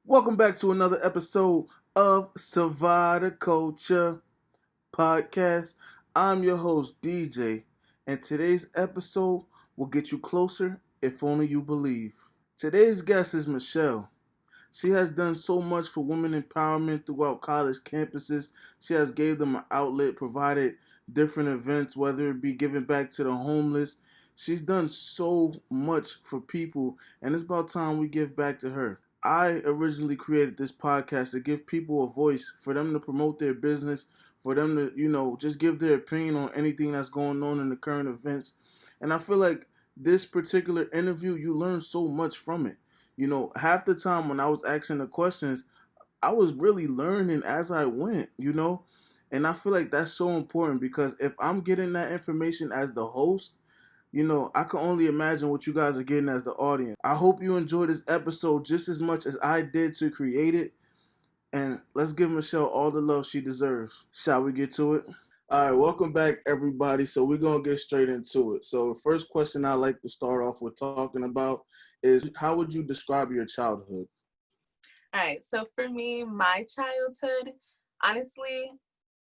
Welcome back to another episode of Survive the Culture Podcast. I'm your host, DJ, and today's episode will get you closer if only you believe. Today's guest is Michelle. She has done so much for women empowerment throughout college campuses. She has gave them an outlet, provided different events, whether it be giving back to the homeless. She's done so much for people, and it's about time we give back to her. I originally created this podcast to give people a voice, for them to promote their business, for them to, just give their opinion on anything that's going on in the current events. And I feel like this particular interview, you learn so much from it. Half the time when I was asking the questions, I was really learning as I went. And I feel like that's so important because if I'm getting that information as the host, I can only imagine what you guys are getting as the audience. I hope you enjoyed this episode just as much as I did to create it. And let's give Michelle all the love she deserves. Shall we get to it? All right, welcome back, everybody. So we're going to get straight into it. So the first question I like to start off with talking about is, how would you describe your childhood? All right, so for me, my childhood, honestly,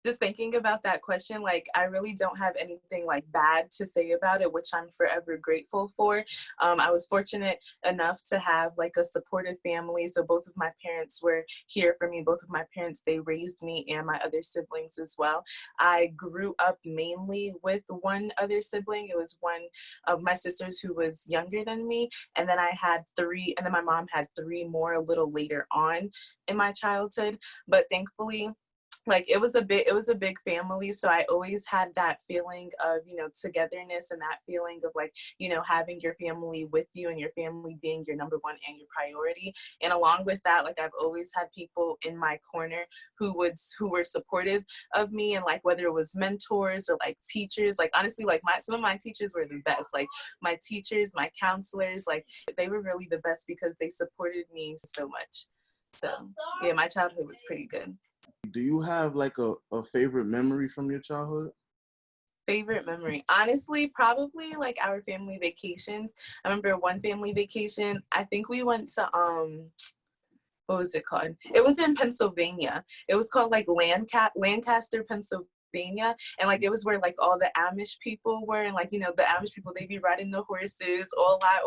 just thinking about that question, like, I really don't have anything like bad to say about it, which I'm forever grateful for. I was fortunate enough to have like a supportive family. So both of my parents were here for me. Both of my parents, they raised me and my other siblings as well. I grew up mainly with one other sibling. It was one of my sisters who was younger than me. And then I had three, and then my mom had three more a little later on in my childhood. But thankfully, like, it was a big family, so I always had that feeling of, togetherness, and that feeling of, like, having your family with you and your family being your number one and your priority. And along with that, like, I've always had people in my corner who were supportive of me, and like, whether it was mentors or like teachers, like, honestly, like, some of my teachers were the best. Like, my teachers, my counselors, like, they were really the best because they supported me so much. So yeah, my childhood was pretty good. Do you have like a favorite memory from your childhood? Favorite memory, honestly, probably like our family vacations. I remember one family vacation, I think we went to what was it called? It was in Pennsylvania. It was called like Lancaster, Pennsylvania. And like, it was where like all the Amish people were, and like, the Amish people, they be riding the horses, all that.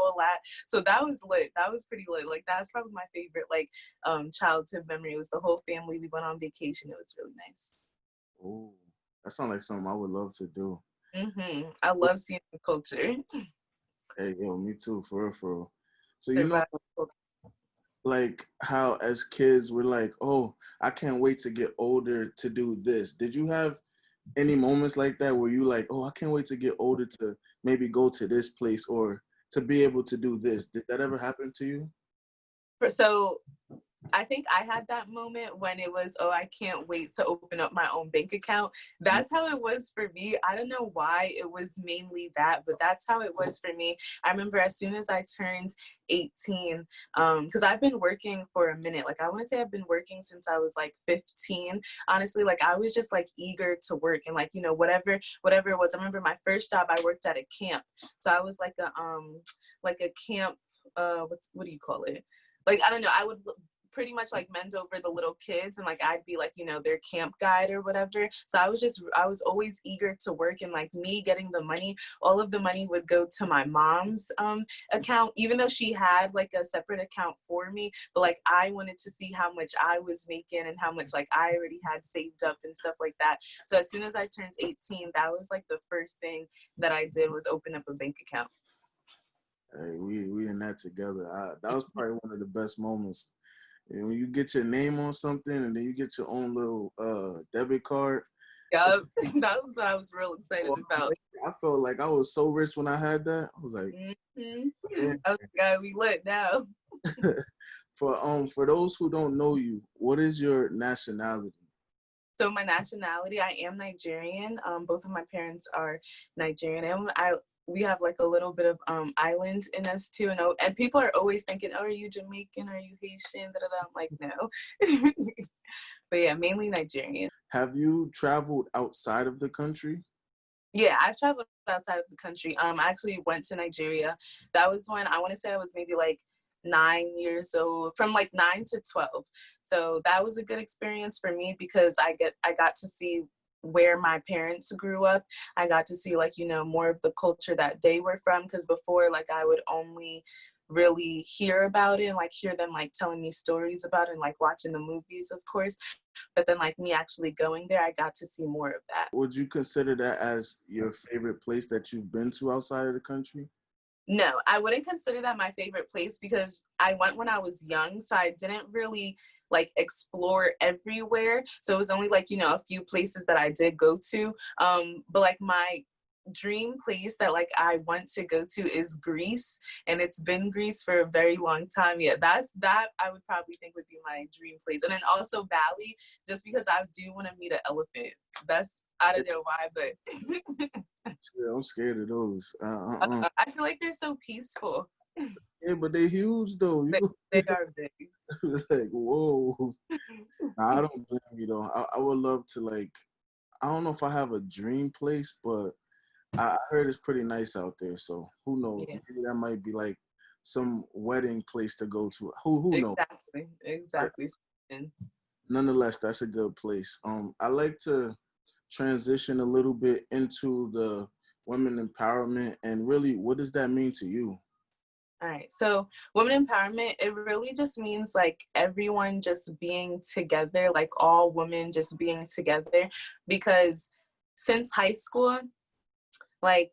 So that was lit. That was pretty lit. Like, that's probably my favorite like childhood memory. It was the whole family. We went on vacation. It was really nice. Oh, that sounds like something I would love to do. I love seeing the culture. Hey, yo, me too, for real, for real. So like how as kids we're like, oh, I can't wait to get older to do this. Did you have any moments like that where you like, oh, I can't wait to get older to maybe go to this place or to be able to do this? Did that ever happen to you? So I think I had that moment when it was, oh, I can't wait to open up my own bank account. That's how it was for me. I don't know why it was mainly that, but that's how it was for me. I remember as soon as I turned 18, because I've been working for a minute. Like, I want to say I've been working since I was like 15. Honestly, like, I was just like eager to work, and like, whatever it was. I remember my first job, I worked at a camp. So I was like a camp, what do you call it? Like, I don't know, I would pretty much like mend over the little kids, and like I'd be like, their camp guide or whatever. So I was always eager to work, and like me getting the money, all of the money would go to my mom's account, even though she had like a separate account for me. But like, I wanted to see how much I was making and how much like I already had saved up and stuff like that. So as soon as I turned 18, that was like the first thing that I did, was open up a bank account. Hey, we in that together. That was probably one of the best moments. And when you get your name on something and then you get your own little debit card. Yep, that was what I was real excited about. I felt like I was so rich when I had that. I was like, oh God, we lit now. For those who don't know you, what is your nationality? So my nationality, I am Nigerian. Both of my parents are Nigerian, and we have like a little bit of island in us too. And people are always thinking, oh, are you Jamaican? Are you Haitian? I'm like, no. But yeah, mainly Nigerian. Have you traveled outside of the country? Yeah, I've traveled outside of the country. I actually went to Nigeria. That was when, I want to say I was maybe like 9 years old, from like 9 to 12. So that was a good experience for me because I got to see where my parents grew up. I got to see like, more of the culture that they were from, because before, like, I would only really hear about it and like hear them like telling me stories about it and like watching the movies, of course. But then like me actually going there, I got to see more of that. Would you consider that as your favorite place that you've been to outside of the country? No, I wouldn't consider that my favorite place because I went when I was young, so I didn't really like explore everywhere. So it was only like, a few places that I did go to. But like my dream place that like I want to go to is Greece, and it's been Greece for a very long time. Yeah, that I would probably think would be my dream place. And then also Bali, just because I do want to meet an elephant. That's, I don't know why, but Yeah, I'm scared of those. I feel like they're so peaceful. Yeah, but they huge though. They, You they are big. like, whoa. Nah, I don't blame you though. I would love to like. I don't know if I have a dream place, but I heard it's pretty nice out there. So who knows? Yeah, Maybe that might be like some wedding place to go to. Who knows? exactly, But exactly. And nonetheless, that's a good place. I like to transition a little bit into the women empowerment, and really, what does that mean to you? all right, so women empowerment, it really just means like everyone just being together, like all women just being together, because since high school, like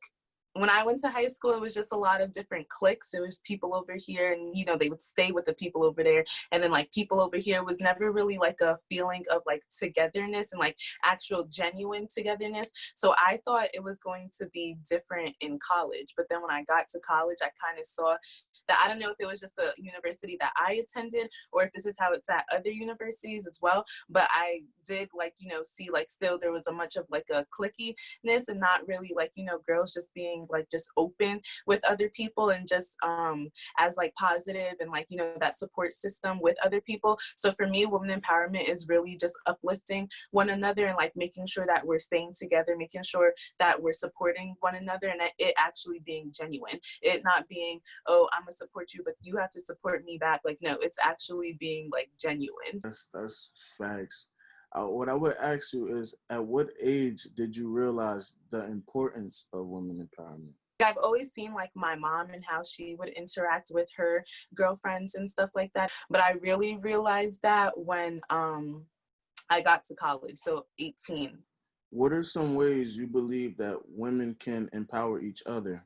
when I went to high school, it was just a lot of different cliques. It was people over here and, they would stay with the people over there. And then like people over here was never really like a feeling of like togetherness and like actual genuine togetherness. So I thought it was going to be different in college. But then when I got to college, I kind of saw that, I don't know if it was just the university that I attended or if this is how it's at other universities as well. But I did like, see like still there was a much of like a cliquey-ness and not really like, girls just being like just open with other people and just as like positive and like, that support system with other people. So for me, women empowerment is really just uplifting one another and like making sure that we're staying together, making sure that we're supporting one another, and that it actually being genuine. It not being, oh, I'm gonna support you, but you have to support me back. Like, no, it's actually being like genuine. That's facts. What I would ask you is, at what age did you realize the importance of women empowerment? I've always seen like my mom and how she would interact with her girlfriends and stuff like that. But I really realized that when I got to college, so 18. What are some ways you believe that women can empower each other?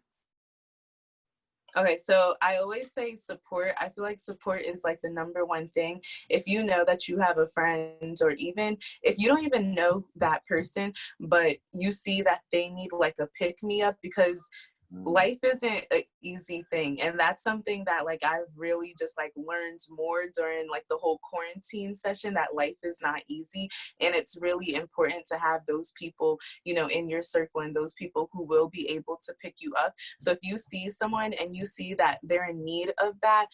Okay, so I always say support. I feel like support is like the number one thing. If you know that you have a friend, or even if you don't even know that person, but you see that they need like a pick me up, because life isn't an easy thing, and that's something that like I've really just like learned more during like the whole quarantine session, that life is not easy, and it's really important to have those people in your circle, and those people who will be able to pick you up. So if you see someone and you see that they're in need of that,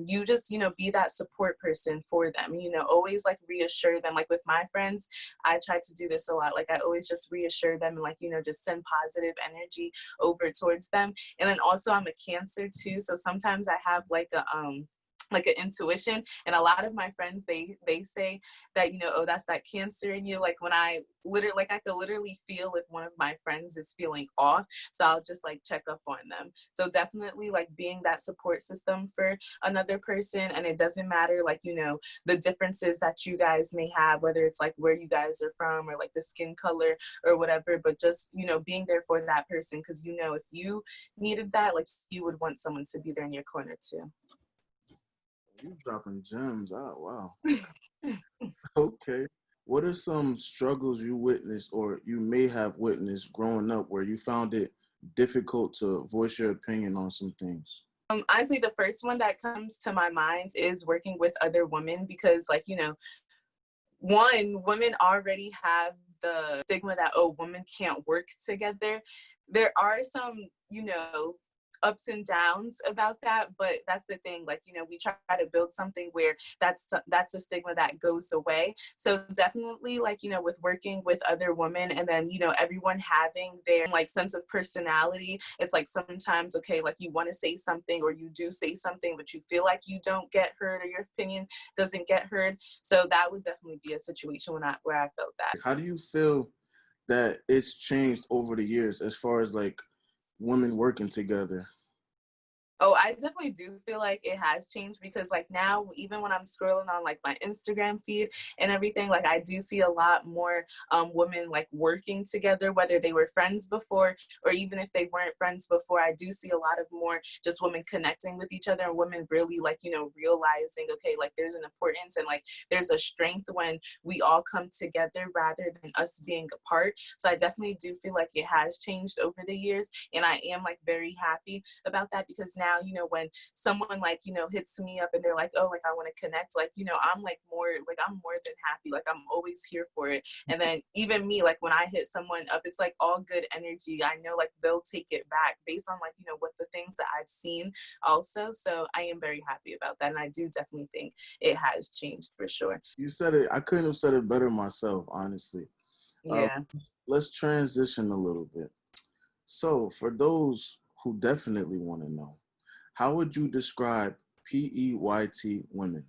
you just be that support person for them, always like reassure them. Like with my friends, I try to do this a lot. Like I always just reassure them and like just send positive energy over towards them. And then also I'm a Cancer too, so sometimes I have like an intuition, and a lot of my friends, they say that oh, that's that Cancer in you. Like when I literally, like I could literally feel if one of my friends is feeling off, so I'll just like check up on them. So definitely like being that support system for another person, and it doesn't matter like the differences that you guys may have, whether it's like where you guys are from or like the skin color or whatever, but just being there for that person, because if you needed that, like you would want someone to be there in your corner too. You dropping gems. Oh, wow. Okay. What are some struggles you witnessed or you may have witnessed growing up where you found it difficult to voice your opinion on some things? Honestly, the first one that comes to my mind is working with other women, because like one, women already have the stigma that, oh, women can't work together. There are some ups and downs about that, but that's the thing, like, you know, we try to build something where that's a stigma that goes away. So definitely, like, you know, with working with other women, and then, you know, everyone having their like sense of personality, it's like sometimes, okay, like you want to say something, or you do say something, but you feel like you don't get heard, or your opinion doesn't get heard. So that would definitely be a situation where I felt that. How do you feel that it's changed over the years as far as like women working together? Oh, I definitely do feel like it has changed, because like now, even when I'm scrolling on like my Instagram feed and everything, like I do see a lot more women like working together, whether they were friends before or even if they weren't friends before. I do see a lot of more just women connecting with each other, and women really, like, you know, realizing, okay, like there's an importance and like there's a strength when we all come together rather than us being apart. So I definitely do feel like it has changed over the years, and I am like very happy about that, because now, you know, when someone like, you know, hits me up and they're like, oh, like I want to connect, like, you know, I'm like more like, I'm more than happy, like I'm always here for it. And then even me, like when I hit someone up, it's like all good energy. I know like they'll take it back based on like, you know, what the things that I've seen also. So I am very happy about that, and I do definitely think it has changed for sure. You said it. I couldn't have said it better myself, honestly. Uh, Yeah. let's transition a little bit. So, for those who definitely want to know, how would you describe P.E.Y.T Womyn?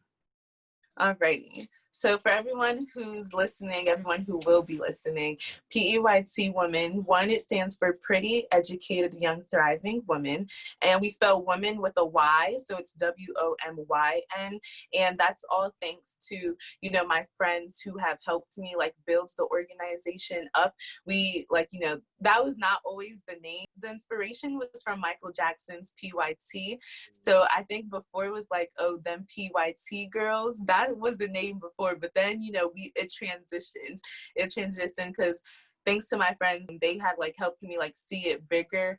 Alrighty. So for everyone who's listening, everyone who will be listening, P.E.Y.T Womyn, one, it stands for Pretty, Educated, Young, Thriving Woman. And we spell woman with a Y, so it's WOMYN. And that's all thanks to, you know, my friends who have helped me like build the organization up. We like, you know, that was not always the name. The inspiration was from Michael Jackson's P.Y.T. So I think before it was like, oh, them P.Y.T girls, that was the name before. But then, you know, it transitioned. It transitioned because thanks to my friends, they had like helped me like see it bigger,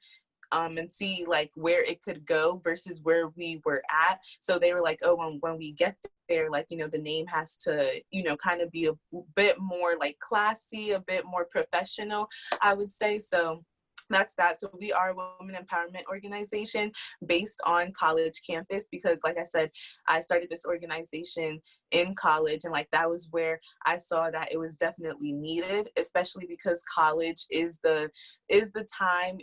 and see like where it could go versus where we were at. So they were like, oh, when we get there, like, you know, the name has to, you know, kind of be a bit more like classy, a bit more professional, I would say. So that's that. So we are a women empowerment organization based on college campus, because like I said, I started this organization in college, and like that was where I saw that it was definitely needed, especially because college is the time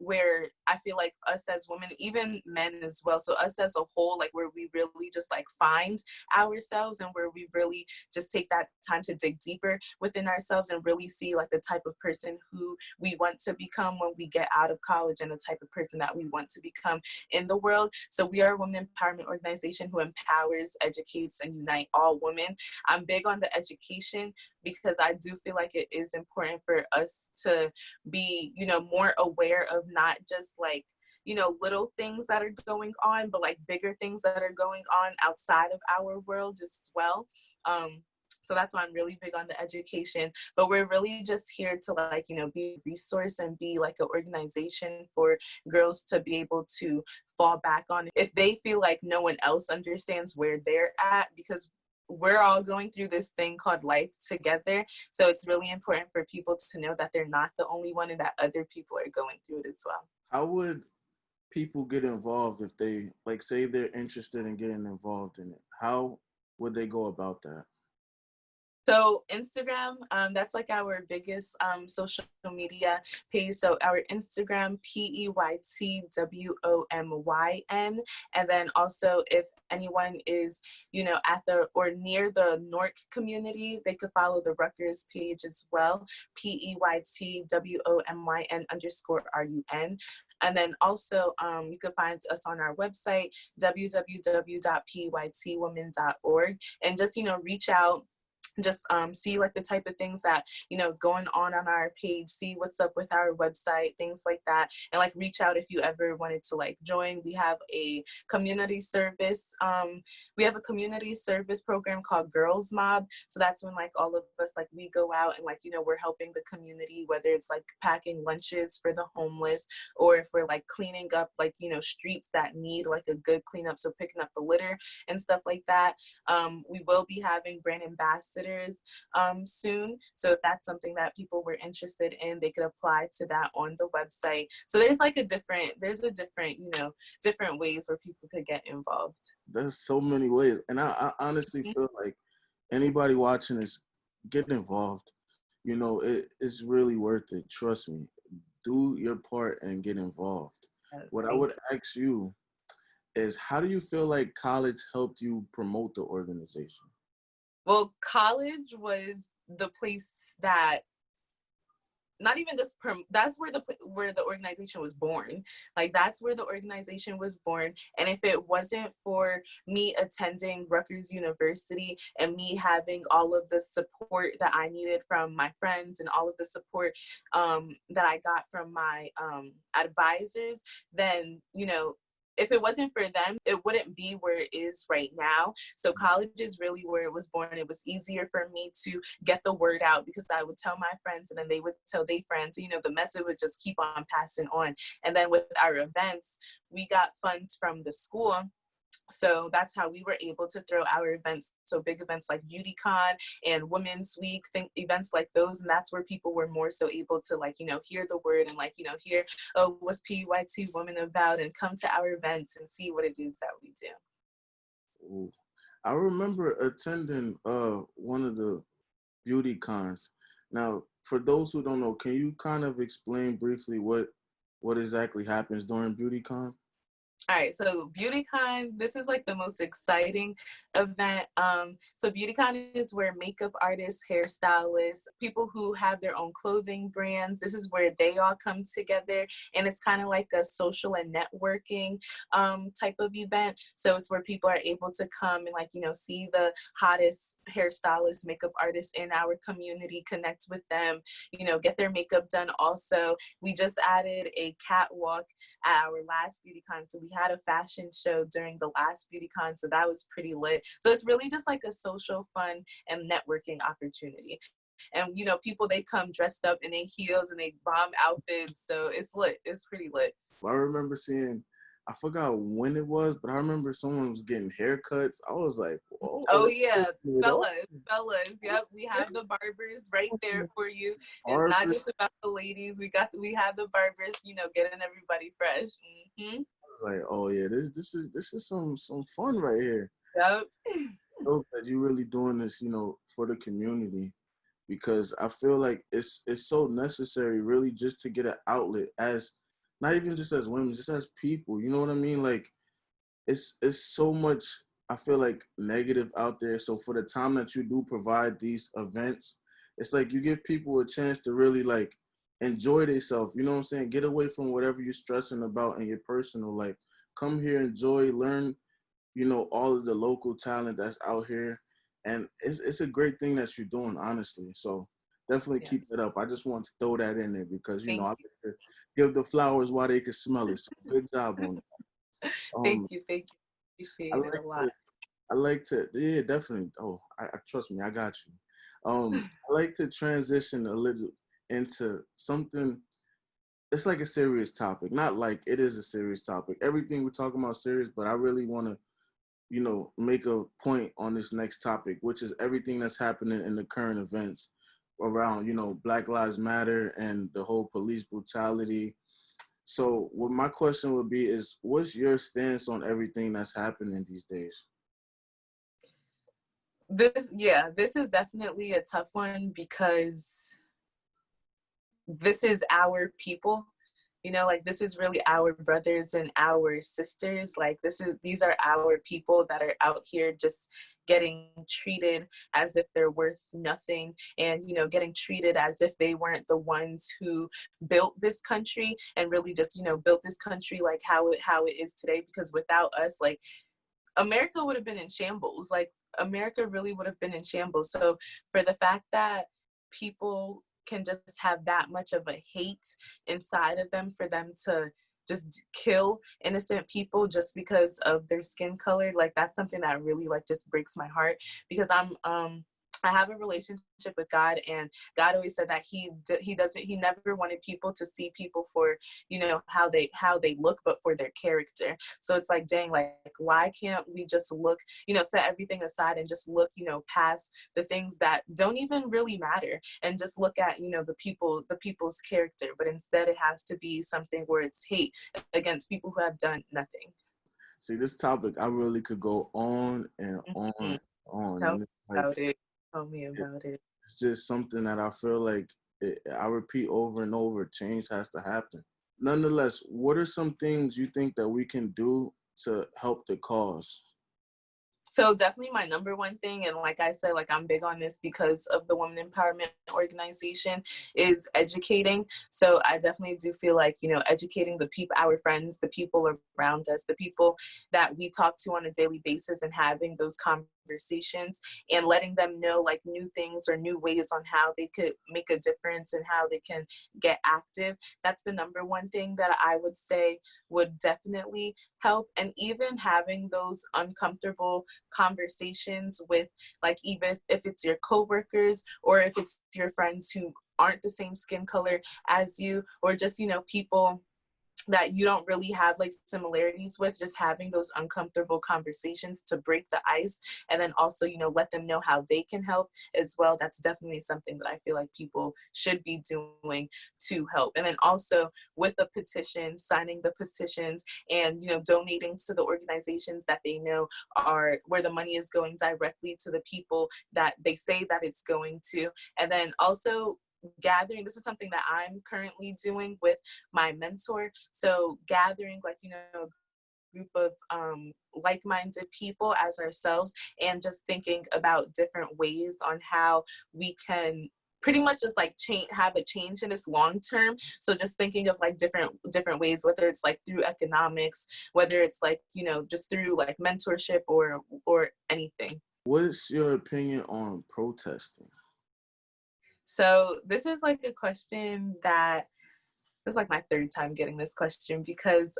where I feel like us as women, even men as well, so us as a whole, like where we really just like find ourselves, and where we really just take that time to dig deeper within ourselves and really see like the type of person who we want to become when we get out of college, and the type of person that we want to become in the world. So we are a women empowerment organization who empowers, educates, and unite all women. I'm big on the education, because I do feel like it is important for us to be, you know, more aware of not just like, you know, little things that are going on, but like bigger things that are going on outside of our world as well. So that's why I'm really big on the education. But we're really just here to like, you know, be a resource and be like an organization for girls to be able to fall back on if they feel like no one else understands where they're at, because we're all going through this thing called life together. So it's really important for people to know that they're not the only one, and that other people are going through it as well. How would people get involved if they, like, say they're interested in getting involved in it? How would they go about that? So Instagram, that's like our biggest social media page. So our Instagram, PEYTWOMYN. And then also if anyone is, you know, at the or near the Newark community, they could follow the Rutgers page as well, PEYTWOMYN_RUN. And then also you can find us on our website, www.peytwomyn.org, and just, you know, reach out, just see like the type of things that, you know, is going on our page, see what's up with our website, things like that, and like reach out if you ever wanted to like join. We have a community service program called Girls Mob. So that's when like all of us, like we go out and like, you know, we're helping the community, whether it's like packing lunches for the homeless, or if we're like cleaning up like, you know, streets that need like a good cleanup, so picking up the litter and stuff like that. We will be having brand ambassadors ambassadors soon. So if that's something that people were interested in, they could apply to that on the website. So there's a different, different ways where people could get involved. There's so many ways, and I honestly feel like anybody watching this, get involved. It's really worth it. Trust me. Do your part and get involved. Yes, What I would ask you is, how do you feel like college helped you promote the organization? Well, college was the place that not even just that's where the organization was born. Like that's where the organization was born. And if it wasn't for me attending Rutgers University and me having all of the support that I needed from my friends and all of the support that I got from my advisors, then if it wasn't for them, it wouldn't be where it is right now. So college is really where it was born. It was easier for me to get the word out because I would tell my friends and then they would tell their friends. The message would just keep on passing on. And then with our events, we got funds from the school. So that's how we were able to throw our events. So big events like BeautyCon and Women's Week, events like those. And that's where people were more so able to hear the word and hear, oh, what's P.E.Y.T Womyn about, and come to our events and see what it is that we do. Ooh. I remember attending one of the beauty cons. Now, for those who don't know, can you kind of explain briefly what exactly happens during BeautyCon? All right, so BeautyCon, this is like the most exciting event. So BeautyCon is where makeup artists, hairstylists, people who have their own clothing brands, this is where they all come together, and it's kind of like a social and networking type of event. So it's where people are able to come and see the hottest hairstylists, makeup artists in our community, connect with them, get their makeup done. Also, we just added a catwalk at our last BeautyCon, so we had a fashion show during the last BeautyCon, so that was pretty lit. So it's really just like a social, fun, and networking opportunity. And people, they come dressed up in their heels and they bomb outfits, so it's lit. It's pretty lit. I remember seeing, I forgot when it was, but I remember someone was getting haircuts. I was like, whoa. Oh yeah, fellas. Yep, we have the barbers right there for you. It's not just about the ladies. We have the barbers, getting everybody fresh. I was like, oh yeah, this is some fun right here. Yep. I hope that you're really doing this, for the community, because I feel like it's so necessary, really, just to get an outlet as, not even just as women, just as people. You know what I mean? Like, it's so much, I feel like, negative out there. So for the time that you do provide these events, it's like you give people a chance to really enjoy themselves. You know what I'm saying? Get away from whatever you're stressing about in your personal life. Come here, enjoy, learn, all of the local talent that's out here. And it's a great thing that you're doing, honestly. So definitely keep it up. I just want to throw that in there because, I like to give the flowers while they can smell it. So good job on it. Thank you. Appreciate it a lot. I like to, yeah, definitely. Oh, I trust me, I got you. I like to transition a little into something. It's like a serious topic. Not like it is a serious topic. Everything we're talking about is serious, but I really want to, make a point on this next topic, which is everything that's happening in the current events around, Black Lives Matter and the whole police brutality. So what my question would be is, what's your stance on everything that's happening these days? This is definitely a tough one because this is our people. This is really our brothers and our sisters. These are our people that are out here just getting treated as if they're worth nothing, and getting treated as if they weren't the ones who built this country and really just built this country like how it is today. Because without us, America would have been in shambles. America really would have been in shambles. So for the fact that people can just have that much of a hate inside of them, for them to just kill innocent people just because of their skin color, that's something that really just breaks my heart, because I have a relationship with God, and God always said that he never wanted people to see people for, how they look, but for their character. So it's like, dang, like, why can't we just look, set everything aside and just look, past the things that don't even really matter, and just look at, the people's character. But instead it has to be something where it's hate against people who have done nothing. See, this topic, I really could go on and on Mhm. and on. Tell me And it's like, about it. Tell me about it. it's just something that I feel like I repeat over and over. Change has to happen. Nonetheless, what are some things you think that we can do to help the cause? So definitely my number one thing, and like I said, like I'm big on this because of the Women Empowerment Organization, is educating. So I definitely do feel like, educating the people, our friends, the people around us, the people that we talk to on a daily basis, and having those conversations and letting them know like new things or new ways on how they could make a difference and how they can get active. That's the number one thing that I would say would definitely help. And even having those uncomfortable conversations with, like, even if it's your coworkers or if it's your friends who aren't the same skin color as you, or just, people that you don't really have like similarities with, just having those uncomfortable conversations to break the ice, and then also, let them know how they can help as well. That's definitely something that I feel like people should be doing to help. And then also with the petition, signing the petitions, and, donating to the organizations that they know are where the money is going directly to the people that they say that it's going to. And then also gathering, this is something that I'm currently doing with my mentor. So gathering, like, a group of like-minded people as ourselves, and just thinking about different ways on how we can pretty much just like have a change in this long term. So just thinking of like different ways, whether it's like through economics, whether it's like, just through like mentorship or anything. What's your opinion on protesting? So this is like a question that, this is like my third time getting this question, because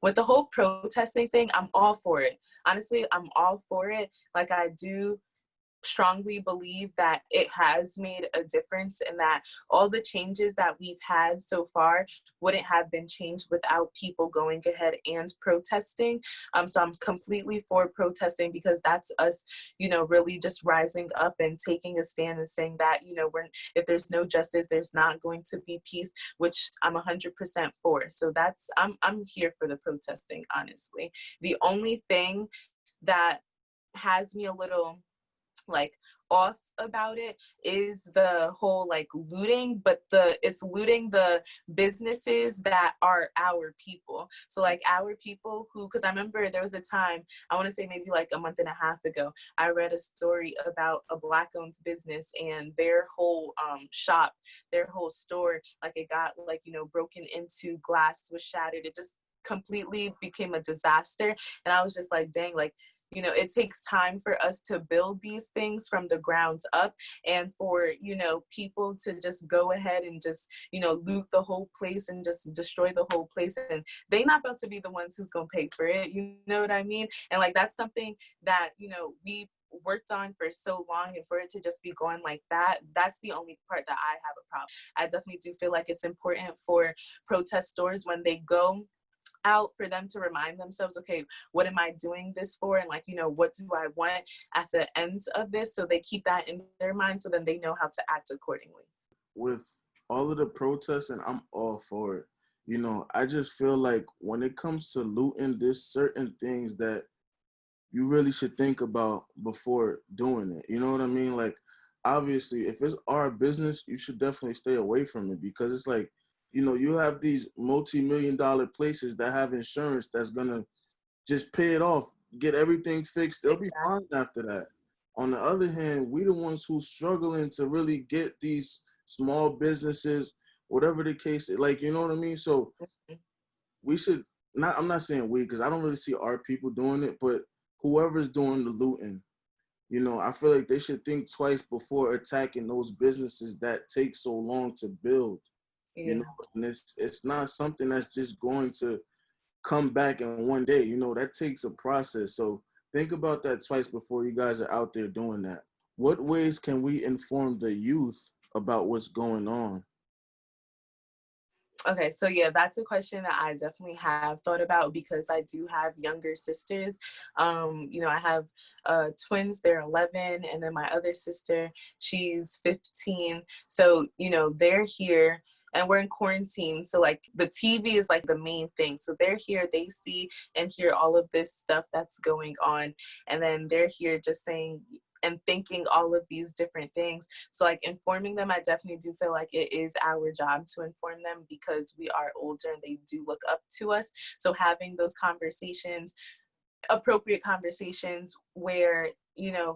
with the whole protesting thing, I'm all for it. Honestly, I'm all for it. Like, I do strongly believe that it has made a difference, and that all the changes that we've had so far wouldn't have been changed without people going ahead and protesting. So I'm completely for protesting, because that's us, really just rising up and taking a stand and saying that, if there's no justice, there's not going to be peace, which I'm 100% for. So I'm here for the protesting, honestly. The only thing that has me a little like off about it is the whole like looting, but it's looting the businesses that are our people. So like our people who, because I remember there was a time, I want to say maybe like a month and a half ago, I read a story about a Black owned business, and their whole shop, their whole store, like it got like, broken into, glass was shattered, it just completely became a disaster. And I was just like, dang, like, it takes time for us to build these things from the grounds up, and for, people to just go ahead and just, loot the whole place and just destroy the whole place. And they not about to be the ones who's going to pay for it. You know what I mean? And like, that's something that, we worked on for so long, and for it to just be going like that, that's the only part that I have a problem. I definitely do feel like it's important for protesters, when they go out, for them to remind themselves, okay, what am I doing this for? And like, what do I want at the end of this? So they keep that in their mind, so then they know how to act accordingly. With all of the protests, and I'm all for it. I just feel like when it comes to looting, there's certain things that you really should think about before doing it. You know what I mean? Like, obviously, if it's our business, you should definitely stay away from it, because it's like, you have these multi-million-dollar places that have insurance that's gonna just pay it off, get everything fixed. They'll be fine after that. On the other hand, we the ones who's struggling to really get these small businesses, whatever the case is, like, you know what I mean? So we should not, I'm not saying we, because I don't really see our people doing it, but whoever's doing the looting, I feel like they should think twice before attacking those businesses that take so long to build. Yeah. And it's not something that's just going to come back in one day. That takes a process. So think about that twice before you guys are out there doing that. what ways can we inform the youth about what's going on? Okay, so yeah, that's a question that I definitely have thought about because I do have younger sisters. I have twins, they're 11, and then my other sister, she's 15. So, they're here and we're in quarantine. So, like, the TV is like the main thing. So, they're here, they see and hear all of this stuff that's going on. And then they're here just saying, and thinking all of these different things. So like informing them, I definitely do feel like it is our job to inform them because we are older and they do look up to us. So having those conversations, appropriate conversations where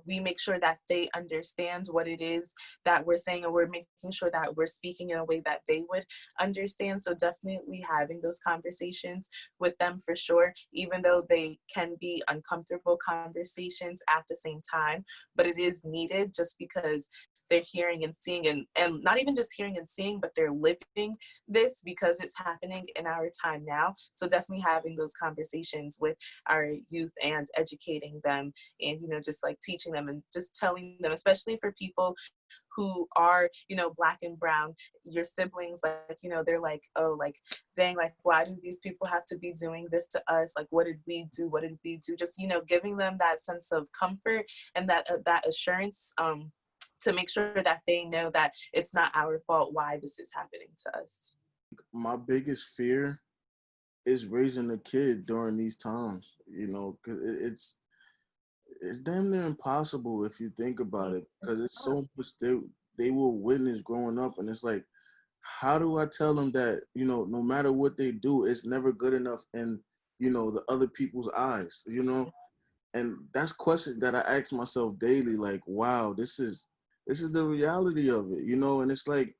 we make sure that they understand what it is that we're saying, and we're making sure that we're speaking in a way that they would understand. So definitely having those conversations with them for sure, even though they can be uncomfortable conversations at the same time, but it is needed just because they're hearing and seeing, and not even just hearing and seeing, but they're living this because it's happening in our time now. So definitely having those conversations with our youth and educating them, and just like teaching them and just telling them, especially for people who are black and brown, your siblings, like they're like, oh, like, dang, like, why do these people have to be doing this to us? Like, what did we do? Just giving them that sense of comfort and that assurance, to make sure that they know that it's not our fault why this is happening to us. My biggest fear is raising a kid during these times, because it's damn near impossible if you think about it, because it's so much they will witness growing up, and it's like, how do I tell them that no matter what they do, it's never good enough in the other people's eyes, and that's questions that I ask myself daily, like, wow, this is the reality of it, and it's like,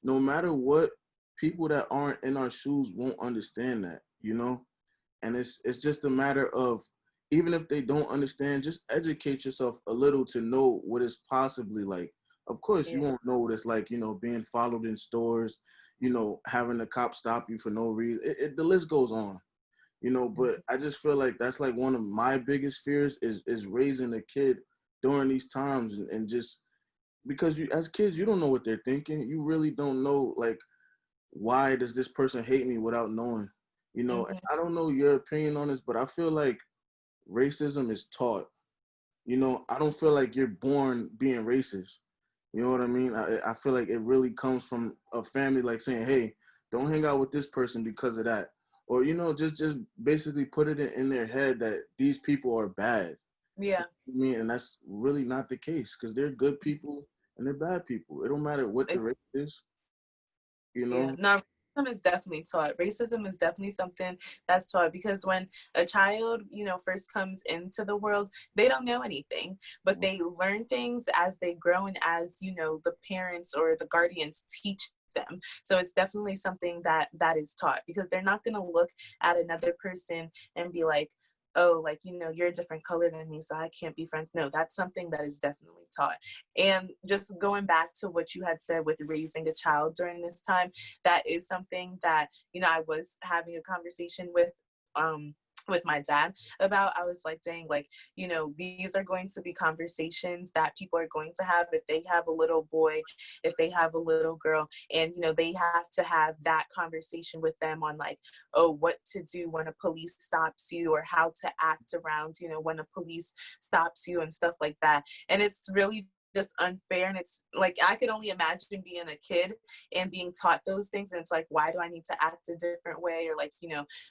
no matter what, people that aren't in our shoes won't understand that, and it's just a matter of, even if they don't understand, just educate yourself a little to know what it's possibly like. Of course you Yeah. won't know what it's like, being followed in stores, having the cops stop you for no reason. The list goes on, but I just feel like that's like one of my biggest fears is raising a kid during these times, and just because you, as kids, you don't know what they're thinking. You really don't know, like, why does this person hate me without knowing, and Mm-hmm. I don't know your opinion on this, but I feel like racism is taught. I don't feel like you're born being racist. You know what I mean? I feel like it really comes from a family, like saying, hey, don't hang out with this person because of that. Or, just basically put it in their head that these people are bad. Yeah. I mean, and that's really not the case, because they're good people and they're bad people. It don't matter what the race is, you Yeah, know? no, racism is definitely taught. Racism is definitely something that's taught because when a child, first comes into the world, they don't know anything, but they learn things as they grow and as, the parents or the guardians teach them. So it's definitely something that is taught because they're not going to look at another person and be like, oh, like, you're a different color than me, so I can't be friends. No, that's something that is definitely taught. And just going back to what you had said with raising a child during this time, that is something that I was having a conversation with my dad about. I was like, dang, like, these are going to be conversations that people are going to have if they have a little boy, if they have a little girl, and they have to have that conversation with them on, like, oh, what to do when a police stops you, or how to act around when a police stops you and stuff like that. And it's really just unfair, and it's like I could only imagine being a kid and being taught those things, and it's like, why do I need to act a different way, or like,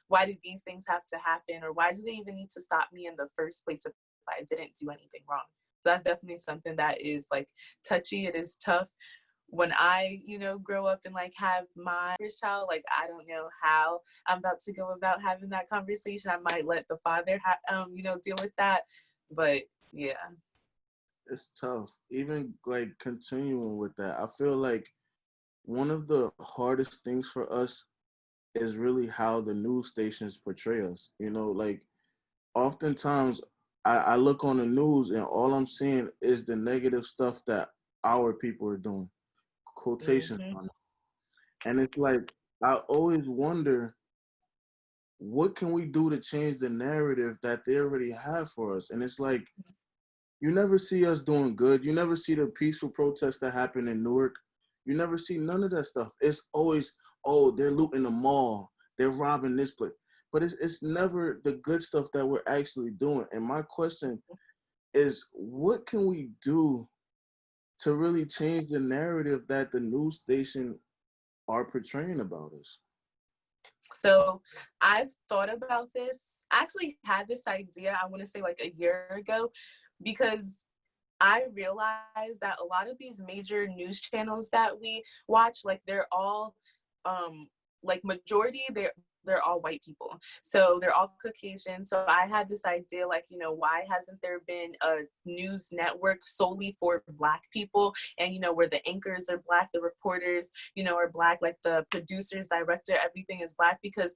why do these things have to happen, or why do they even need to stop me in the first place if I didn't do anything wrong? So that's definitely something that is like touchy. It is tough. When I grow up and like have my first child, like, I don't know how I'm about to go about having that conversation. I might let the father deal with that, but yeah. It's tough. Even like continuing with that, I feel like one of the hardest things for us is really how the news stations portray us. Like, oftentimes I look on the news and all I'm seeing is the negative stuff that our people are doing, quotations Hmm. on it. And it's like, I always wonder, what can we do to change the narrative that they already have for us? And it's like, You never see us doing good. You never see the peaceful protests that happen in Newark. You never see none of that stuff. It's always, oh, they're looting the mall, they're robbing this place. But it's never the good stuff that we're actually doing. And my question is, what can we do to really change the narrative that the news station are portraying about us? So I've thought about this. I actually had this idea, I want to say like a year ago, because I realized that a lot of these major news channels that we watch, like they're all like majority they're all white people. So they're all Caucasian. So I had this idea, like, you know, why hasn't there been a news network solely for Black people? And, you know, where the anchors are Black, the reporters, you know, are Black, like the producers, director, everything is Black. Because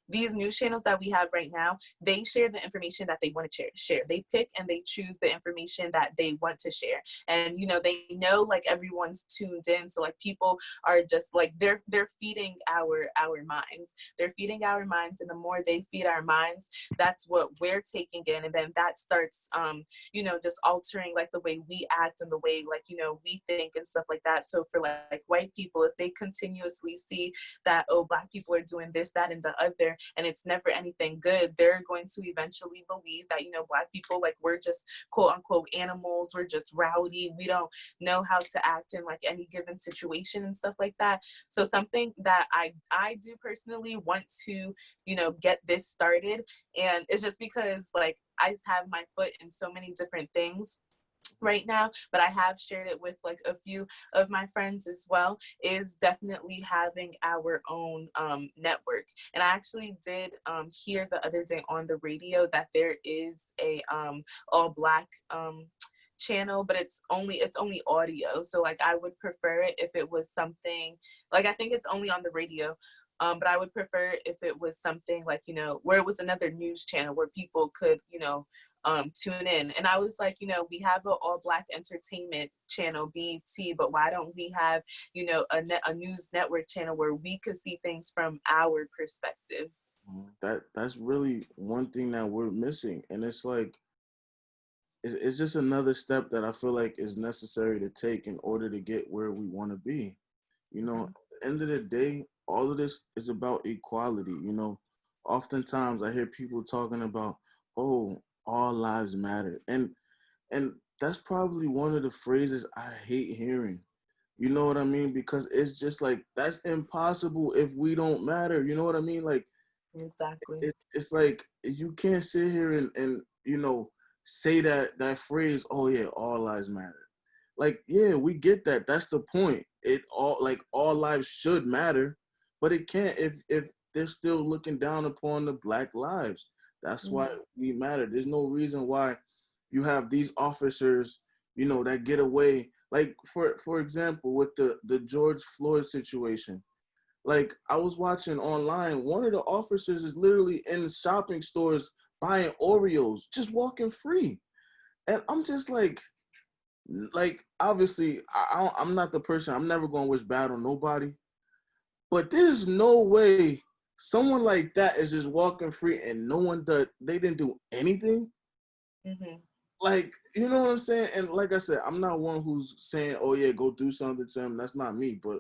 these news channels that we have right now, they share the information that they want to share. They pick and they choose the information that they want to share. And, you know, they know like everyone's tuned in. So like people are just like, they're feeding our minds. They're feeding our minds. And the more they feed our minds, that's what we're taking in. And then that starts, you know, just altering like the way we act and the way like, you know, we think and stuff like that. So for like white people, if they continuously see that, oh, Black people are doing this, that, and the other, and it's never anything good, they're going to eventually believe that, you know, Black people, like, we're just quote unquote animals, we're just rowdy, we don't know how to act in like any given situation and stuff like that. So something that I do personally want to, you know, get this started, and it's just because like I have my foot in so many different things right now, but I have shared it with like a few of my friends as well, is definitely having our own network. And I actually did hear the other day on the radio that there is a all Black channel, but it's only audio. So like I would prefer it if it was something like, I think it's only on the radio. But I would prefer if it was something like, you know, where it was another news channel where people could, you know, tune in. And I was like, you know, we have an all Black entertainment channel, BET, but why don't we have, you know, a news network channel where we could see things from our perspective? That's really one thing that we're missing. And it's like, it's just another step that I feel like is necessary to take in order to get where we want to be. You know, Mm-hmm. at the end of the day, all of this is about equality. You know, oftentimes I hear people talking about, oh, all lives matter. And that's probably one of the phrases I hate hearing. You know what I mean? Because it's just like, that's impossible if we don't matter. You know what I mean? Like, Exactly. it's like you can't sit here and you know, say that phrase, oh yeah, all lives matter. Like, yeah, we get that. That's the point. It all, like, all lives should matter, but it can't if they're still looking down upon the Black lives. That's why Mm-hmm. we matter. There's no reason why you have these officers, you know, that get away. Like, for example, with the George Floyd situation. Like, I was watching online, one of the officers is literally in shopping stores buying Oreos, just walking free. And I'm just like, obviously, I'm not the person, I'm never going to wish bad on nobody. But there's no way someone like that is just walking free and no one they didn't do anything. Mm-hmm. Like, you know what I'm saying? And like I said, I'm not one who's saying, oh yeah, go do something to him. That's not me. But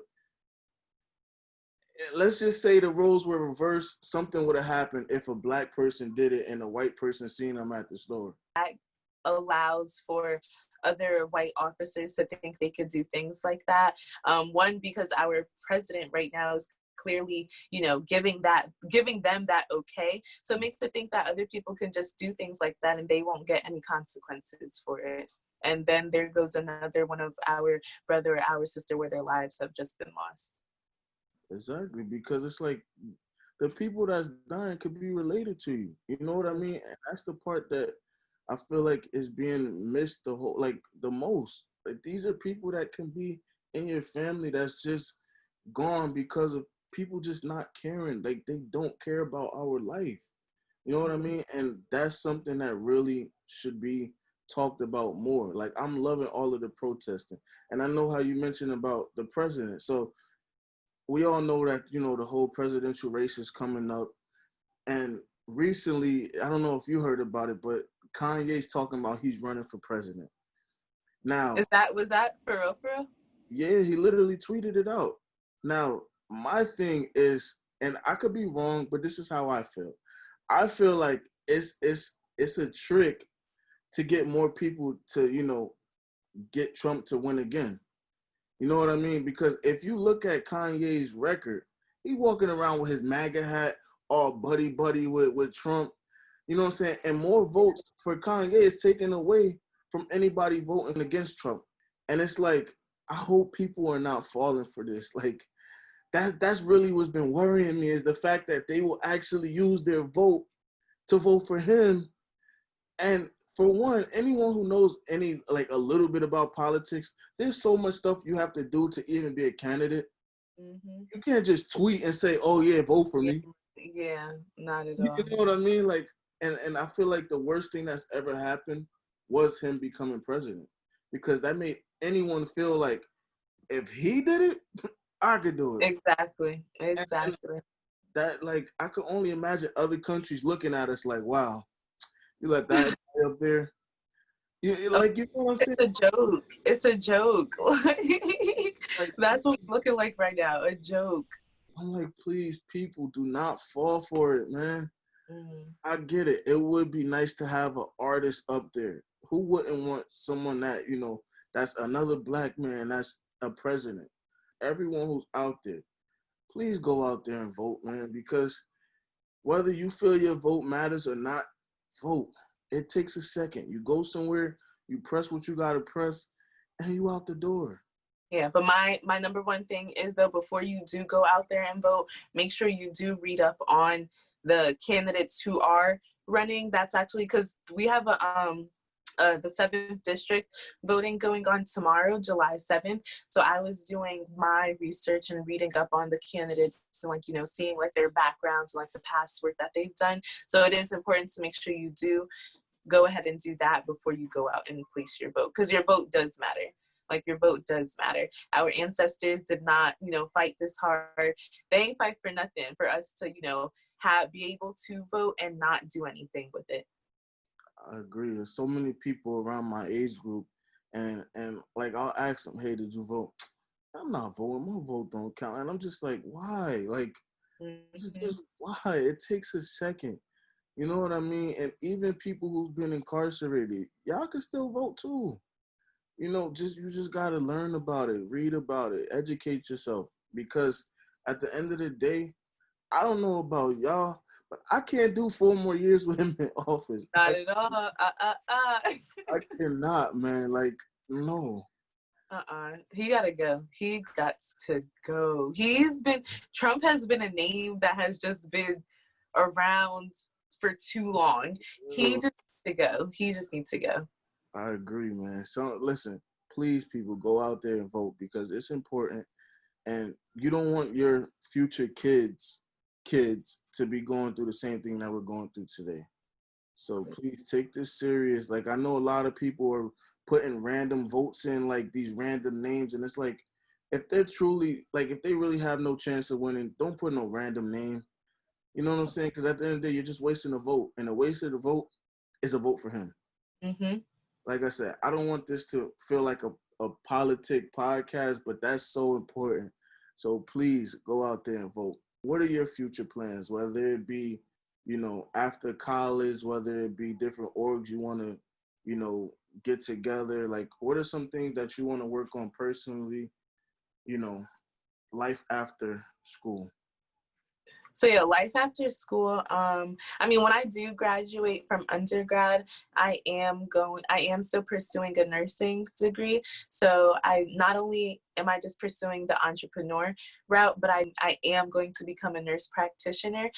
let's just say the roles were reversed. Something would have happened if a Black person did it and a white person seen them at the store. That allows for other white officers to think they could do things like that. One, because our president right now is clearly, you know, giving them that okay. So it makes it think that other people can just do things like that and they won't get any consequences for it. And then there goes another one of our brother or our sister where their lives have just been lost. Exactly, because it's like the people that's dying could be related to you. You know what I mean? And that's the part that I feel like is being missed the whole, like, the most. Like, these are people that can be in your family that's just gone because of people just not caring. Like, they don't care about our life. You know what I Mm-hmm. mean? And that's something that really should be talked about more. Like, I'm loving all of the protesting. And I know how you mentioned about the president. So we all know that, you know, the whole presidential race is coming up. And recently, I don't know if you heard about it, but Kanye's talking about he's running for president. Now, Was that for real, for real? yeah, he literally tweeted it out. Now, my thing is, and I could be wrong, but this is how I feel. I feel like it's a trick to get more people to, get Trump to win again. You know what I mean? Because if you look at Kanye's record, he walking around with his MAGA hat, all buddy buddy with Trump. You know what I'm saying? And more votes for Kanye is taken away from anybody voting against Trump. And it's like, I hope people are not falling for this. Like that's really what's been worrying me is the fact that they will actually use their vote to vote for him. And for one, anyone who knows any like a little bit about politics, there's so much stuff you have to do to even be a candidate. Mm-hmm. You can't just tweet and say, "Oh yeah, vote for Yeah, me." yeah, not at You all. know what I mean? Like, and I feel like the worst thing that's ever happened was him becoming president, because that made anyone feel like if he did it, I could do it. Exactly, And exactly. that, like, I could only imagine other countries looking at us like, "Wow, you let that guy up there." You know what I'm It's saying? a joke. It's a joke. Like, That's what we're looking like right now. A joke. I'm like, please, people, do not fall for it, man. Mm. I get it. It would be nice to have an artist up there. Who wouldn't want someone that, that's another black man, that's a president? Everyone who's out there, please go out there and vote, man, because whether you feel your vote matters or not, vote. It takes a second. You go somewhere, you press what you got to press, and you out the door. Yeah, but my number one thing is though, before you do go out there and vote, make sure you do read up on the candidates who are running. That's actually because we have the 7th district voting going on tomorrow, July 7th. So I was doing my research and reading up on the candidates and seeing like their backgrounds and like the past work that they've done. So it is important to make sure you do go ahead and do that before you go out and place your vote, because your vote does matter. Like your vote does matter. Our ancestors did not, fight this hard. They ain't fight for nothing for us to, be able to vote and not do anything with it. I agree. There's so many people around my age group, and like I'll ask them, "Hey, did you vote?" I'm not voting. My vote don't count. And I'm just like, why? Like, Mm-hmm. just why? It takes a second. You know what I mean? And even people who've been incarcerated, y'all can still vote too. You just gotta learn about it, read about it, educate yourself. Because at the end of the day, I don't know about y'all, but I can't do 4 more years with him in office. Not at all. I cannot, man. Like, no. He gotta go. He got to go. Trump has been a name that has just been around for too long. He just needs to go. He just needs to go. I agree, man. So listen, please, people, go out there and vote because it's important, and you don't want your future kids to be going through the same thing that we're going through today. So please take this serious. Like I know a lot of people are putting random votes in, like these random names, and it's like if they're truly like if they really have no chance of winning, don't put no random name. You know what I'm saying? Because at the end of the day, you're just wasting a vote, and a waste of the vote is a vote for him. Mm-hmm. Like I said, I don't want this to feel like a politic podcast, but that's so important. So please go out there and vote. What are your future plans? Whether it be, after college, whether it be different orgs you want to, get together. Like, what are some things that you want to work on personally? You know, life after school. So yeah, life after school. I mean, when I do graduate from undergrad, I am still pursuing a nursing degree. So I not only am I just pursuing the entrepreneur route, but I am going to become a nurse practitioner.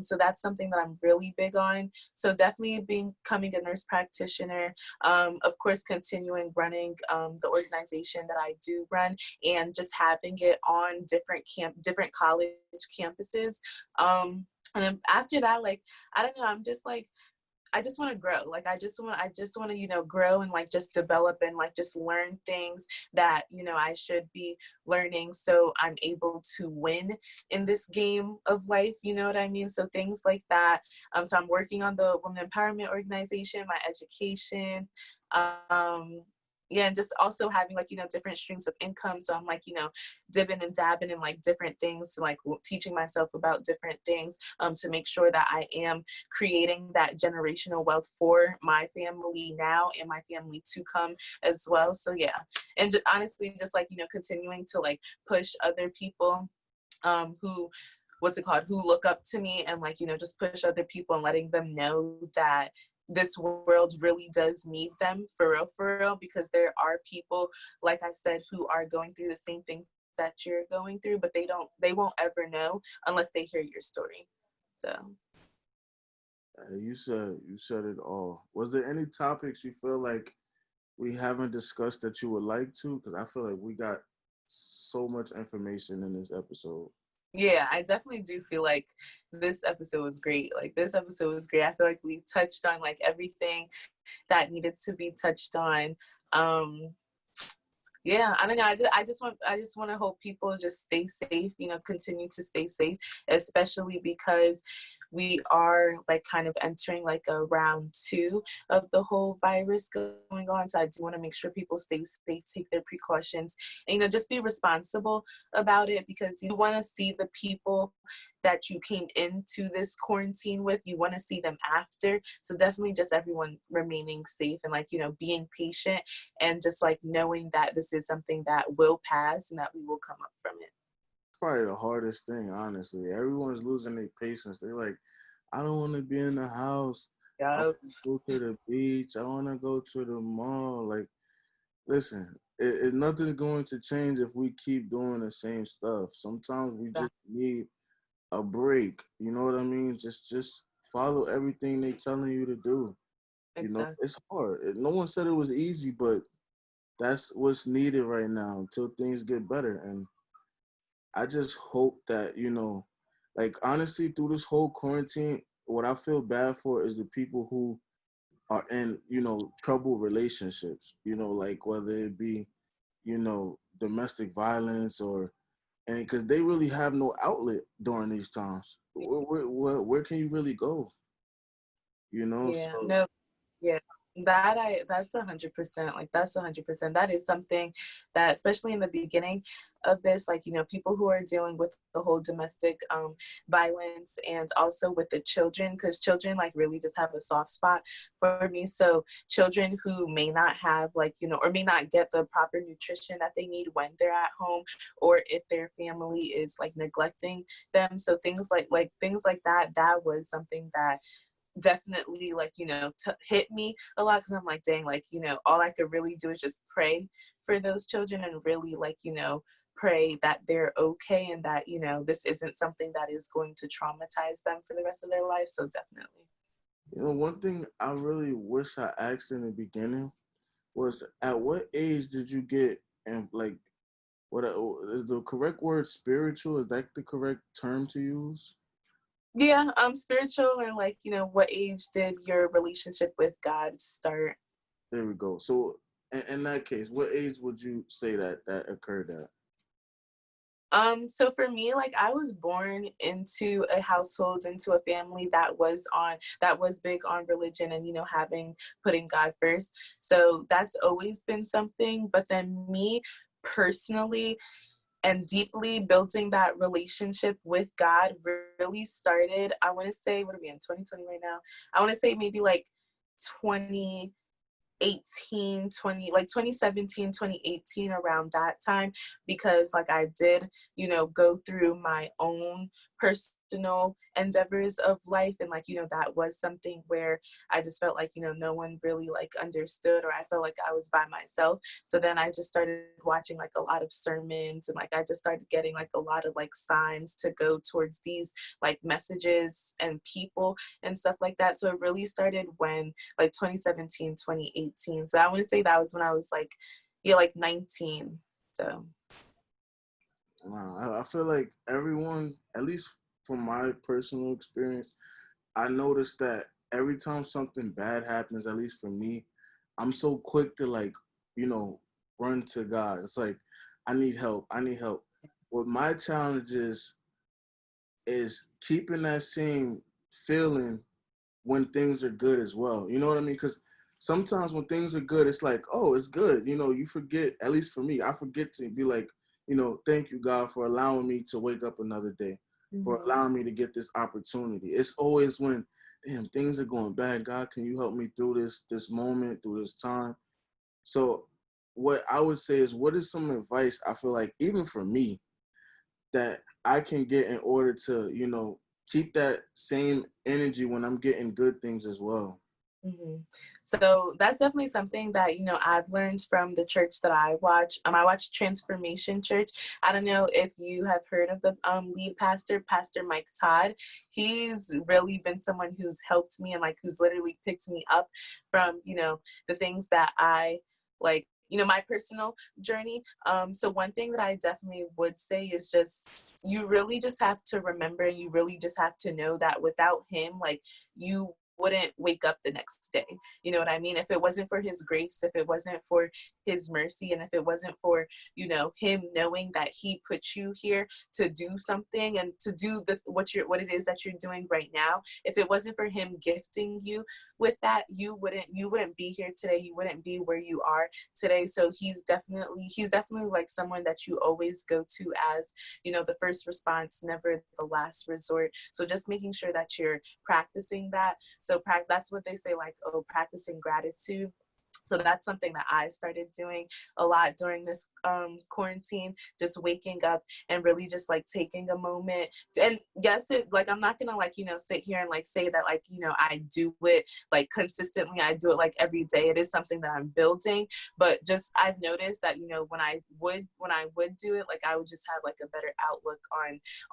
So that's something that I'm really big on. So definitely becoming a nurse practitioner. Of course, continuing running the organization that I do run, and just having it on different college campuses. And then after that, like, I don't know, I'm just like, I just want to grow. Like, I just want to, grow and like just develop and like just learn things that, I should be learning. So I'm able to win in this game of life. You know what I mean? So things like that. So I'm working on the Women Empowerment Organization, my education. yeah, and just also having like, different streams of income. So I'm like, dipping and dabbing in like different things, to like teaching myself about different things, to make sure that I am creating that generational wealth for my family now and my family to come as well. So yeah, and honestly, just like, continuing to like push other people, who, what's it called, who look up to me, and like, just push other people and letting them know that this world really does need them for real, because there are people, like I said, who are going through the same things that you're going through, but they won't ever know unless they hear your story. So You said it all. Was there any topics you feel like we haven't discussed that you would like to? Because I feel like we got so much information in this episode. yeah, I definitely do feel like this episode was great. Like this episode was great. I feel like we touched on like everything that needed to be touched on. Um, yeah, I don't know. I just want to hope people just stay safe, continue to stay safe, especially because we are like kind of entering like a round two of the whole virus going on. So I do want to make sure people stay safe, take their precautions, and just be responsible about it, because you want to see the people that you came into this quarantine with, you want to see them after. So definitely just everyone remaining safe and like, being patient, and just like knowing that this is something that will pass and that we will come up from it. Probably the hardest thing, honestly. Everyone's losing their patience. They're like, I don't want to be in the house. I Yeah. want to go to the beach. I want to go to the mall. Like, listen, nothing's going to change if we keep doing the same stuff. Sometimes we just need a break. You know what I mean? Just follow everything they telling you to do. Exactly. It's hard. No one said it was easy, but that's what's needed right now until things get better. And I just hope that, like honestly, through this whole quarantine, what I feel bad for is the people who are in, troubled relationships, like whether it be, domestic violence or, and because they really have no outlet during these times. Where can you really go? Yeah. So No. Yeah, that's 100%. Like that's 100%. That is something that, especially in the beginning of this, like people who are dealing with the whole domestic violence, and also with the children, because children like really just have a soft spot for me. So children who may not have like or may not get the proper nutrition that they need when they're at home, or if their family is like neglecting them. So things like that. That was something that definitely like hit me a lot, because I'm like, dang, like all I could really do is just pray for those children, and really like pray that they're okay, and that this isn't something that is going to traumatize them for the rest of their life. So definitely. one thing I really wish I asked in the beginning was, at what age did you get, and like, what is the correct word, spiritual? Is that the correct term to use? Yeah, spiritual, or like what age did your relationship with God start? There we go. So in that case, what age would you say that occurred at? So for me, like I was born into a household, into a family that was big on religion, and having putting God first. So that's always been something. But then me personally and deeply building that relationship with God really started, I want to say, what are we in 2020 right now? I want to say maybe like 2018, 20, like 2017, 2018, around that time, because like I did go through my own personal endeavors of life, and like that was something where I just felt like no one really like understood, or I felt like I was by myself. So then I just started watching like a lot of sermons, and like I just started getting like a lot of like signs to go towards these like messages and people and stuff like that. So it really started when like 2017, 2018. So I want to say that was when I was like, yeah, like 19. So Wow, I feel like everyone, at least from my personal experience, I noticed that every time something bad happens, at least for me, I'm so quick to like, you know, run to God. It's like, I need help. I need help. What my challenge is keeping that same feeling when things are good as well. You know what I mean? Because sometimes when things are good, it's like, oh, it's good. You forget, at least for me, I forget to be like, thank you, God, for allowing me to wake up another day, for Mm-hmm. allowing me to get this opportunity. It's always when, damn, things are going bad. God, can you help me through this moment, through this time? So what I would say is, what is some advice I feel like, even for me, that I can get in order to, keep that same energy when I'm getting good things as well? Hmm. So that's definitely something that, I've learned from the church that I watch. I watch Transformation Church. I don't know if you have heard of the lead pastor, Pastor Mike Todd. He's really been someone who's helped me and like who's literally picked me up from, the things that I like, my personal journey. So one thing that I definitely would say is just, you really just have to remember, and you really just have to know that without him, like, you wouldn't wake up the next day. You know what I mean? If it wasn't for his grace, if it wasn't for his mercy, and if it wasn't for, him knowing that he put you here to do something and to do what it is that you're doing right now, if it wasn't for him gifting you with that, you wouldn't be here today. You wouldn't be where you are today. So he's definitely like someone that you always go to as, the first response, never the last resort. So just making sure that you're practicing that. So that's what they say, like, oh, practicing gratitude. So that's something that I started doing a lot during this quarantine, just waking up and really just like taking a moment. And yes, I'm not gonna like, sit here and like say that like, I do it like consistently. I do it like every day. It is something that I'm building, but just I've noticed that, when I would do it, like I would just have like a better outlook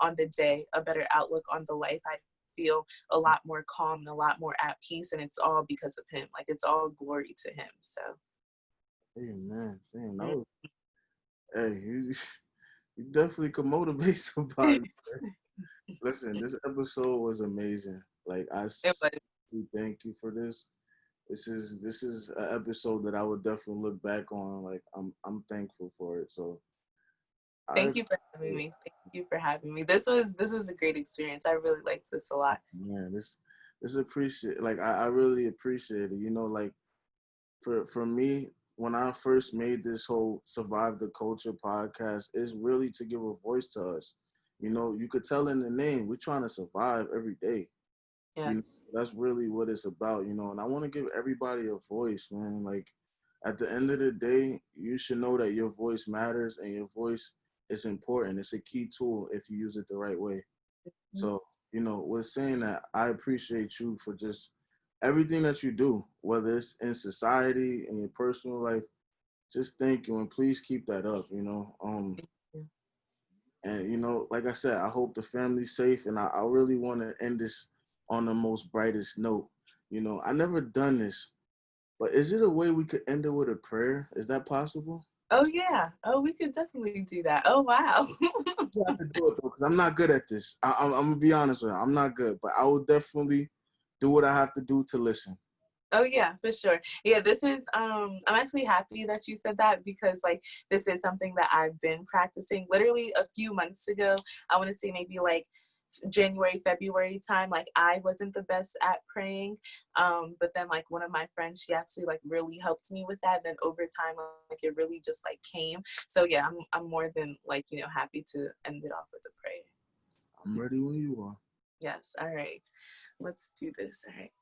on the day, a better outlook on the life. I feel a lot more calm and a lot more at peace, and it's all because of him. Like, it's all glory to him. So Amen. Damn, that was, hey, you definitely could motivate somebody. Listen, this episode was amazing. Like, it was. thank you for this. This is an episode that I would definitely look back on. Like, I'm thankful for it. So I Thank you for having me. Thank you for having me. This was a great experience. I really liked this a lot. man, this appreciate, like, I really appreciate it. Like, for me, when I first made this whole Survive the Culture podcast, is really to give a voice to us. You could tell in the name, we're trying to survive every day. Yes. That's really what it's about. And I want to give everybody a voice, man. Like, at the end of the day, you should know that your voice matters and your voice is important. It's a key tool if you use it the right way. So, with saying that, I appreciate you for just everything that you do, whether it's in society, in your personal life. Just thank you, and please keep that up. And like I said, I hope the family's safe, and I really want to end this on the most brightest note. I never done this, but is it a way we could end it with a prayer? Is that possible? Oh yeah. Oh, we could definitely do that. Oh wow. You have to do it though, because I'm not good at this. I'm gonna be honest with you, I'm not good, but I will definitely do what I have to do to listen. Oh yeah, for sure. Yeah, this is I'm actually happy that you said that, because like this is something that I've been practicing literally a few months ago. I want to say maybe like January, February time. Like, I wasn't the best at praying. But then like one of my friends, she actually like really helped me with that. Then over time, like it really just like came. So yeah, I'm more than like, happy to end it off with a prayer. I'm ready when you are. Yes. All right. Let's do this. All right.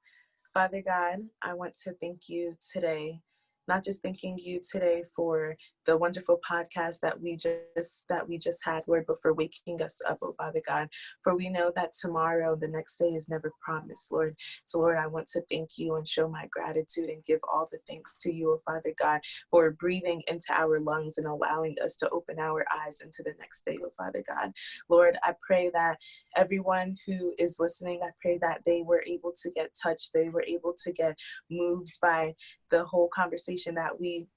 Father God, I want to thank you today, not just thanking you today for the wonderful podcast that we just had, Lord, but for waking us up, oh Father God. For we know that tomorrow, the next day, is never promised, Lord. So Lord, I want to thank you and show my gratitude and give all the thanks to you, oh Father God, for breathing into our lungs and allowing us to open our eyes into the next day, oh Father God. Lord, I pray that everyone who is listening, I pray that they were able to get touched, they were able to get moved by the whole conversation that we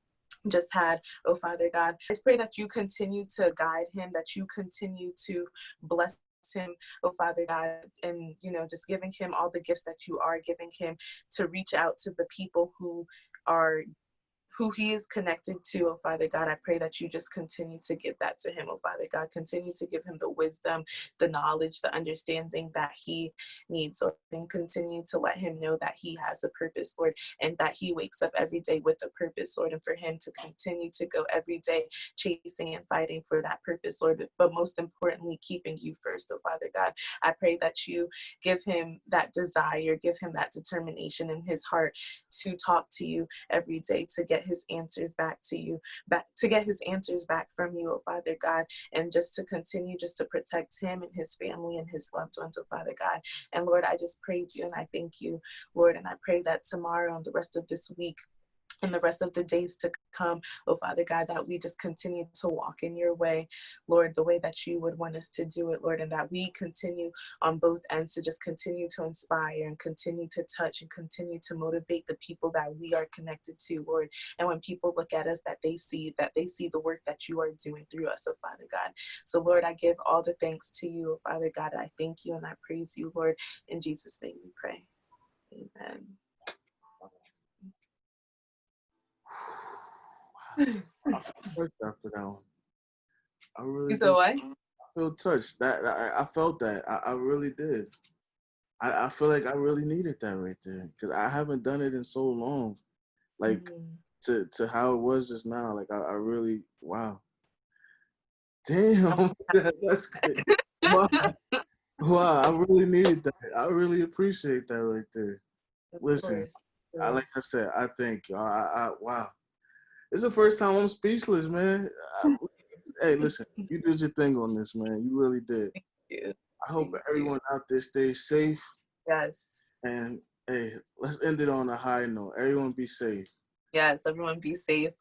just had, oh Father God. I pray that you continue to guide him, that you continue to bless him, oh Father God, and just giving him all the gifts that you are giving him to reach out to the people who are who he is connected to, oh Father God, I pray that you just continue to give that to him, oh Father God. Continue to give him the wisdom, the knowledge, the understanding that he needs, Lord, and continue to let him know that he has a purpose, Lord, and that he wakes up every day with a purpose, Lord, and for him to continue to go every day chasing and fighting for that purpose, Lord, but most importantly, keeping you first, oh Father God. I pray that you give him that desire, give him that determination in his heart to talk to you every day, to get his answers back to you, to get his answers back from you, oh Father God, and just to continue just to protect him and his family and his loved ones, oh Father God. And Lord, I just praise you and I thank you, Lord, and I pray that tomorrow and the rest of this week and the rest of the days to come, oh Father God, that we just continue to walk in your way, Lord, the way that you would want us to do it, Lord, and that we continue on both ends to just continue to inspire and continue to touch and continue to motivate the people that we are connected to, Lord. And when people look at us, that they see the work that you are doing through us, oh Father God. So Lord, I give all the thanks to you, oh Father God. I thank you and I praise you, Lord. In Jesus' name we pray. Amen. I feel touched after that one. I really So did. what? I feel touched. I felt that. I really did. I feel like I really needed that right there because I haven't done it in so long. Like to how it was just now. Like I really wow. Damn, that's great. Wow, wow. I really needed that. I really appreciate that right there. Of Listen, course. like I said, I thank you. Wow. It's the first time I'm speechless, man. Hey, listen, you did your thing on this, man. You really did. Thank you. I hope Thank everyone out there stays safe. Yes. And hey, let's end it on a high note. Everyone be safe. Yes. Everyone be safe.